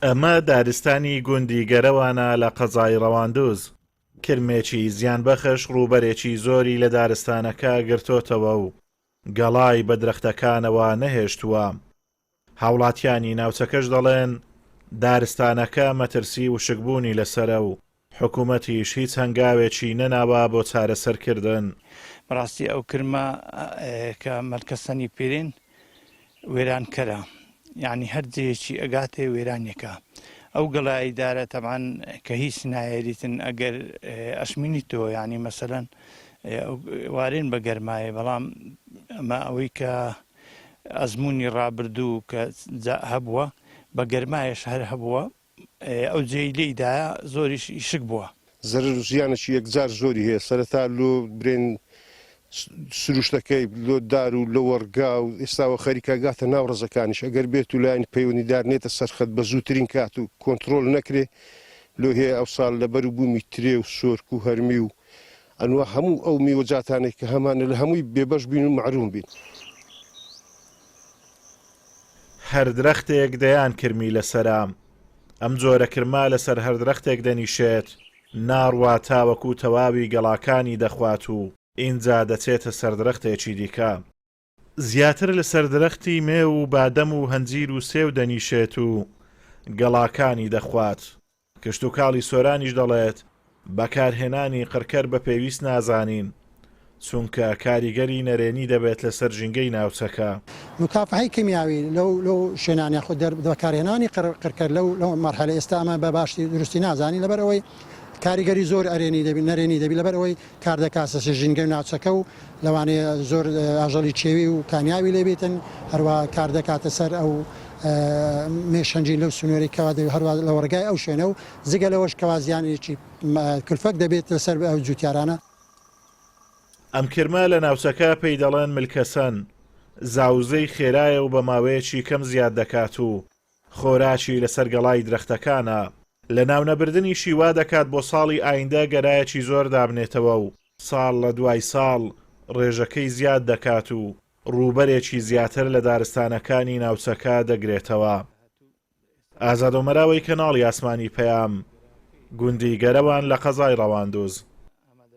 ئەمە دارستانی گوندیگەرەوانە لە قەزای ڕەواندوز. کرمێکی زیانبەخش ڕووبەرێکی زۆری لە دارستانەکە گرتۆتەوە و گەڵای بە درەختەکانەوە نەهێشتووە. هاوڵاتیانی ناوچەکەش دەڵێن دارستانەکە مەترسی وشکبوونی لەسرە و حکوومەتیش هیچ هەنگاوێکی نەناوە بۆ چارەسەرکردن. بەڕاستی ئەو کرمە کە مەرکەسەنی پێرێن وێرانکەرە، یعنی هەرجەیەکی ئەگاتێ وێرانێکە. ئەو گەڵایدارە تەمان کە هیچ نایێریتن ئەگەر ئەشمینی تۆ، یعنی مەسەلەن وارێن بە گەرمایە، بەڵام ئەمە ئەوەی کە ئەزمموی ڕابردوو کە هەبووە بە گەرمایش هەر هەبووە، ئەو جێی لێدایە زۆریش ئیشک بووە. زەرر ژیانێکی یەکجار زۆری هەیە، سەرەتا لۆ برێن سروشتەکەی لۆ دار و لە وەرگا و ئێستاوە خەریکە گاتە ناو ڕزەکانیش، ئەگەر بێت و لایەن پەیوەندیدار نێتە سەرخەت بە زووترین کات و کۆنتترۆل نەکرێ لۆ هەیە ئەو ساڵ لەبەر و بوومی ترێ و سۆرک و هەرمی و ئەنوە هەموو ئەو میوەجاتانێک کە هەمانە لە هەمووی بێبەش بین و معروم بین. هەر درەختێک دەیان کرمی لەسەرام، ئەم جۆرە کرما لەسەر هەر درەختێک دەنیشێت، ناڕوا تاوەکو تەواوی گەڵاکانی دەخوات و ئینجا دەچێتە سەردرەختێکی دیکە. زیاتر لە سەردرەختی مێ و بادەم و هەنجیر و سێو دەنیشێت و گەڵاکانی دەخوات. کشت و کاڵی سۆرانیش دەڵێت بەکارهێنانی قڕکەر بە پێویست نازانین، چونکە کاریگەری نەرێنی دەبێت لەسەر ژینگەی ناوچەکە. مکافحەی کیمیاوی لەو شوێنانی خۆ بەکارهێنانی قڕکەر لەو مەرحەلە ئێستا ئەمە بە باشی دروستی نازانی، لەبەر ئەوەی کاریگەری زۆر ئەرێنی دەبی نەرێنی دەبی، لەبەر ئەوەی کار دەکاتە ژینگەی ناوچەکە و لەوانەیە زۆر ئاژەڵی چێوی و کامیاوی لێبێتن، هەروە کار دەکاتە سەر ئەو مێشەنجین لەو سنووری کەوا دەبی هەروە لە وەرگای ئەو شوێنە و زگە لەوەش کەوا زیانێکی کلفەک دەبێت لەسەر ئەو جوتیارانە. ئەم کرمە لە ناوچەکە پێی دەڵێن ملکەسەن، زاوزەی خێرایە و بە ماوەیەکی کەم زیاد دەکات و خۆراکی لەسەر گەڵای درەختەکانە. لە ناونەبردنی شیوا دەکات بۆ ساڵی ئایندە گەرایەکی زۆر دابنێتەوە و ساڵ لە دوای ساڵ ڕێژەکەی زیاد دەکات و ڕووبەرێکی زیاتر لە دارستانەکانی ناوچەکە دەگرێتەوە. ئازادۆمەراوەی کەناڵی ئاسمانی پەیام، گوندیگەرەوان لە قەزای ڕەواندوز.